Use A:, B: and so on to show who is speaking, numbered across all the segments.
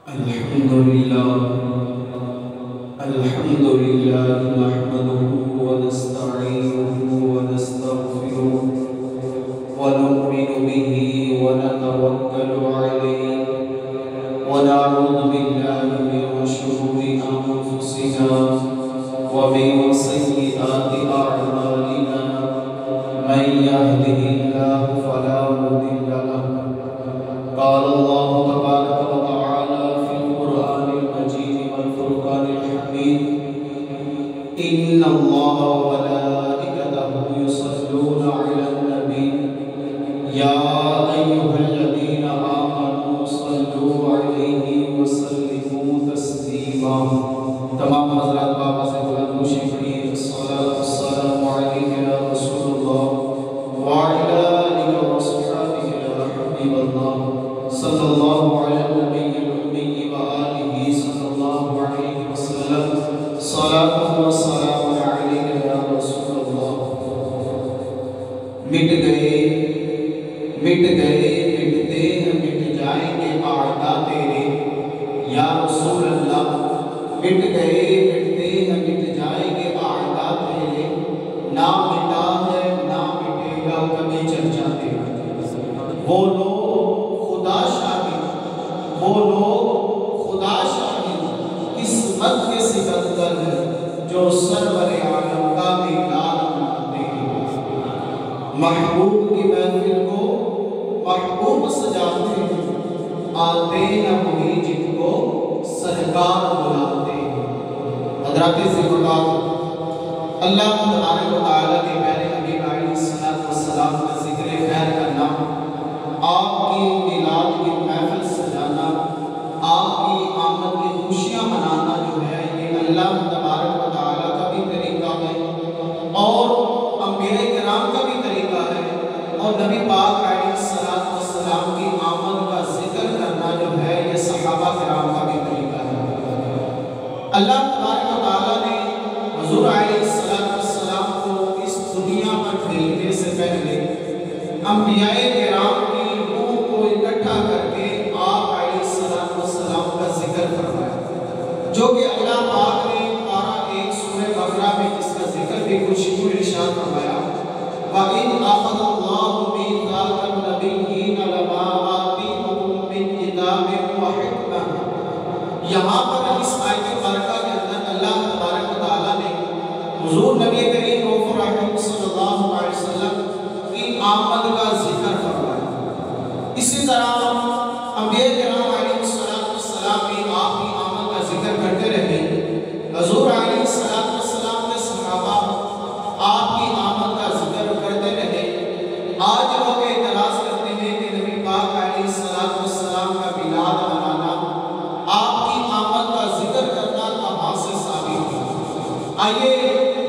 A: अल्हम्दुलिल्लाह नहमदुहु व नस्तईनुहु व नस्तगफिरुह व नु'मिनु बिही व नतवक्कलु अलैहि व नऊज़ु बिल्लाहि मिन शुरूरि अंफुसिना व मिन सय्यिआति अअमालिना मन यहदिहिल्लाहु फला मुदिल्ल लहु क़ाल अल्लाहु तबारक व तआला फ़िल क़ुरआनिल मजीद वल फ़ुरक़ानिल हमीद इन्नल्लाहा व मलाइकतहु युसल्लूना अलन नबी या अय्युहल्लज़ीना आमनू सल्लू अलैहि व सल्लिमू तस्लीमा। तमाम हज़रात बाबा से बुलंद नूशी पढ़िए अस्सलातु वस्सलामु अलैका या रसूलल्लाह व अला आलिहि व अस्हाबिहि या हबीबल्लाह सल्लल्लाहु अलैहि नबिय्यिल उम्मी व आलिहि सल्लल्लाहु अलैहि वसल्लम सलातु व सलामु अलैका या रसूलल्लाह। मिट गए मिटते हैं मिट जाएंगे आदा तेरे या रसूल अल्लाह। मिट गए मिटते हैं मिट जाएंगे आदा तेरे ना मिटा है ना मिटेगा कभी चर्चा तेरा। वो लोग खुदा शाहिद किस्मत के सिकंदर है जो सरवरे आलम का मिलाद मनाते हैं। महबूब की महफिल को महबूब सजाते हैं आते हैं वही जिनको सरकार बुलाते हैं। हज़रात ज़िक्र अल्लाह तबारक व तआला के प्यारे हबीब अलैहिस्सलातु वस्सलाम का ज़िक्र खैर करना, आपकी मिलाद की महफिल सजाना, आपकी आमद की खुशियाँ मनाना जो है ये अल्लाह तबारक व तआला का भी तरीका है और अंबिया किराम का भी तरीका है और नबी पाक अलैहिस्सलातु वस्सलाम की आमद का जिक्र करना जो है ये सहाबा किराम का भी तरीका है। अल्लाह तबारक व तआला ने हुज़ूर अलैहिस्सलातु वस्सलाम को इस दुनिया पर भेजने से पहले अंबिया किराम की रूह को इकट्ठा करके आप अलैहिस्सलातु वस्सलाम का जिक्र फरमाया, जो कि अल्लाह पाक ने पारा 1 सूरह बकरा में जिसका जिक्र भी कुछ यूं इरशाद फरमाया, व इन अख़ज़ल्लाहु मीसाक़न नबिय्यीन लमा आतीतुकुम मिन किताबिन व हिकमह। यहाँ पर इस आयत मुबारका के अंदर अल्लाह तबारक व तआला ने हुज़ूर नबी करीम सल्लल्लाहु अलैहि वसल्लम की आमद का जिक्र फरमाया। इसी तरह अंबिया किराम अलैहिस्सलातु वस्सलाम भी आपकी आमद का जिक्र करते रहे। हुज़ूर अलैहिस्सलातु वस्सलाम के सहाबा आपकी आमद का जिक्र करते रहे। आज लोग एतराज़ करते हैं कि नबी पाक अलैहिस्सलातु वस्सलाम का मिलाद मनाना, आपकी आमद का जिक्र करना कहाँ से साबित है। आइए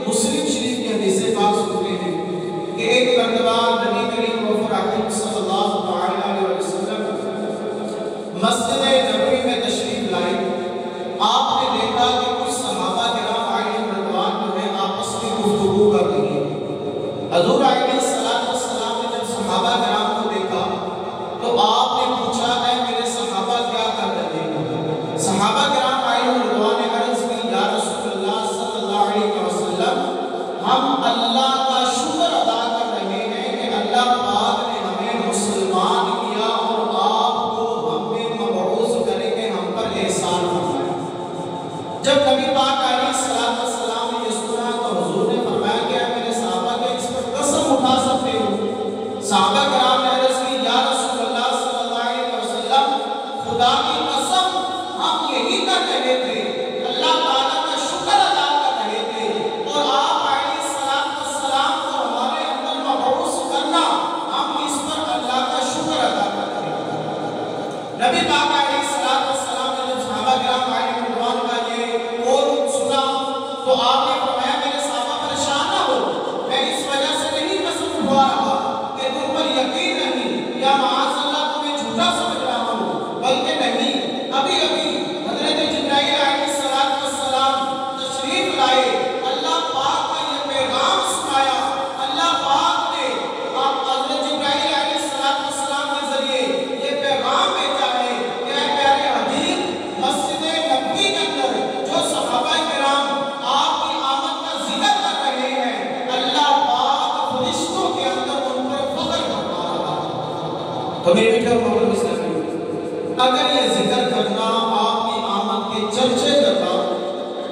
A: मुस्लिम शरीफ की हदीस पाक सुनते हैं कि एक मरतबा नबी करीम सल्लल्लाहु अलैहि वसल्लम मस्जिद नबवी में तशरीफ लाए। आपने देखा कि कुछ सहाबा किराम रिज़वान जो है आपस में गुफ्तगू कर रही है। हुज़ूर अलैहिस्सलातु वस्सलाम ने जब सहाबा किराम को देखा तो आपने पूछा, ऐ मेरे सहाबा क्या कर रहे हैं? सहाबा किराम रिज़वान ने अर्ज़ की, या रसूलल्लाह सल्लल्लाहु अलैहि वसल्लम, हम अल्लाह का शुक्र अदा कर रहे हैं कि अल्लाह पाक ने हमें मुसलमान किया और आपको हम पे मबऊस करके हम पर एहसान फरमाया। जब नबी पाक अलैहिस्सलातु वस्सलाम ने ये सुना तो हुज़ूर ने फरमाया कि मेरे सहाबा के इस पर कसम उठा सकते हो? सहाबा किराम ने अर्ज़ की, या रसूलल्लाह सल्लल्लाहु अलैहि वसल्लम, खुदा की कसम हम यही कर रहे थे, अल्लाह ताला का शुक्र अदा कर रहे थे और आप अलैहिस्सलातु वस्सलाम को हमारे अंदर मबऊस करना, हम इस पर अल्लाह का शुक्र अदा कर रहे थे। नबी पाक अलैहिस्सलातु वस्सलाम ने जब सहाबा किराम रिज़वान का ये कौल सुना तो आपने फरमाया, मेरे सहाबा परेशान ना हो, मैं इस वजह से नहीं कसम उठा रहा कि तुम पर यकीन नहीं या माअज़ल्लाह तुम्हें झूठा समझ रहा हूं, बल्कि नहीं, अभी अभी हज़रत जिब्राइल अलैहिस्सलातु वस्सलाम तशरीफ लाए, अल्लाह पाक का ये पैगाम सुनाया। अल्लाह पाक ने आप हज़रत जिब्राइल अलैहिस्सलातु वस्सलाम के जरिए ये पैगाम भेजा है कि ऐ प्यारे हबीब, अगर ये जिक्र करना, आपकी आमद के चर्चे करना,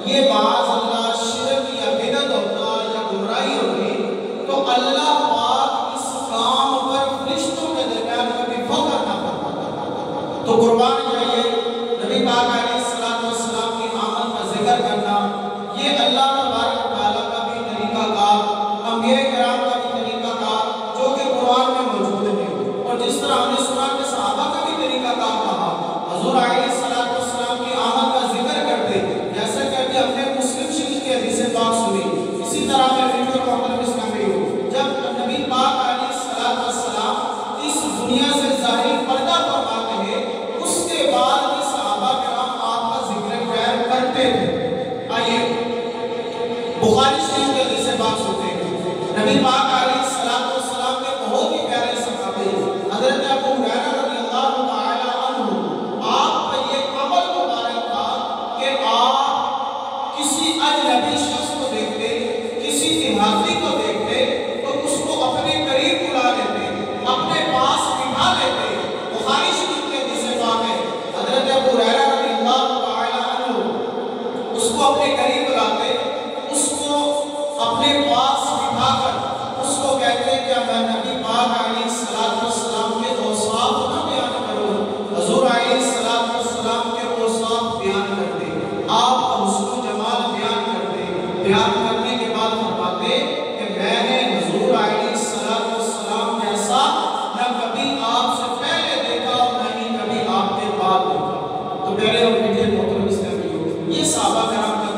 A: ये बात अल्लाह शिरक या बिदअत होता या गुमराही होती, तो अल्लाह पाक इस काम पर फरिश्तों के दरमियान कभी फख्र ना करता। तो कुर्बान जाइए, नबी पाक अलैहिस्सलाम की आमद का जिक्र करना, ये अल्लाह तबारक व तआला का भी तरीक़ाकार, अंबिया किराम का भी तरीक़ाकार, जो कि कुरान में मौजूद है। और जिस तरह हमने सुना कि सहाबा का भी तरीक़ाकार कहा, हुज़ूर अलैहिस्सलाम की आमद का जिक्र करते, जैसा कि हमने मुस्लिम शरीफ की हदीस पाक सुनी। इसी तरह मैं वीडियो मोहतरम इस्लामी हूँ, जब नबी पाक अलैहिस्सलाम इस दुनिया से ज़ाहिर पर्दा फरमाते हैं, उसके बाद भी सहाबा किराम आपका जिक्र खैर करते थे। आइए बुखारी शरीफ के हदीस पाक सुनते हैं। नबी पाक अलैहिस्सलाम के बहुत ही प्यारे सहाबी हज़रत अबू हुरैरा रज़ियल्लाहु तआला अन्हु, आपका ये अमल मुबारक था कि आप किसी अजनबी शख्स को देखते, किसी तिहादी को देखते, तो उसको अपने करीब बुला लेते, अपने पास बिठा लेते। बुखारी शरीफ के हदीस पाक है, हज़रत अबू हुरैरा रज़ियल्लाहु तआला अन्हु उसको अपने करीब बुलाते, उसको अपने पास बिठाकर उसको कहते कि मैं नबी पाक अलैहिस्सलाम के औसाफ ना बयान करूं, हुज़ूर अलैहिस्सलाम के औसाफ बयान करते, आपका हुस्न जमाल बयान करते। बयान करने के बाद फरमाते कि मैंने हुज़ूर अलैहिस्सलाम जैसा न कभी आपसे पहले देखा और न ही कभी आपके बाद देखा। तो प्यारे और मीठे मोहतरम इस्लामियों, ये सहाबा किराम का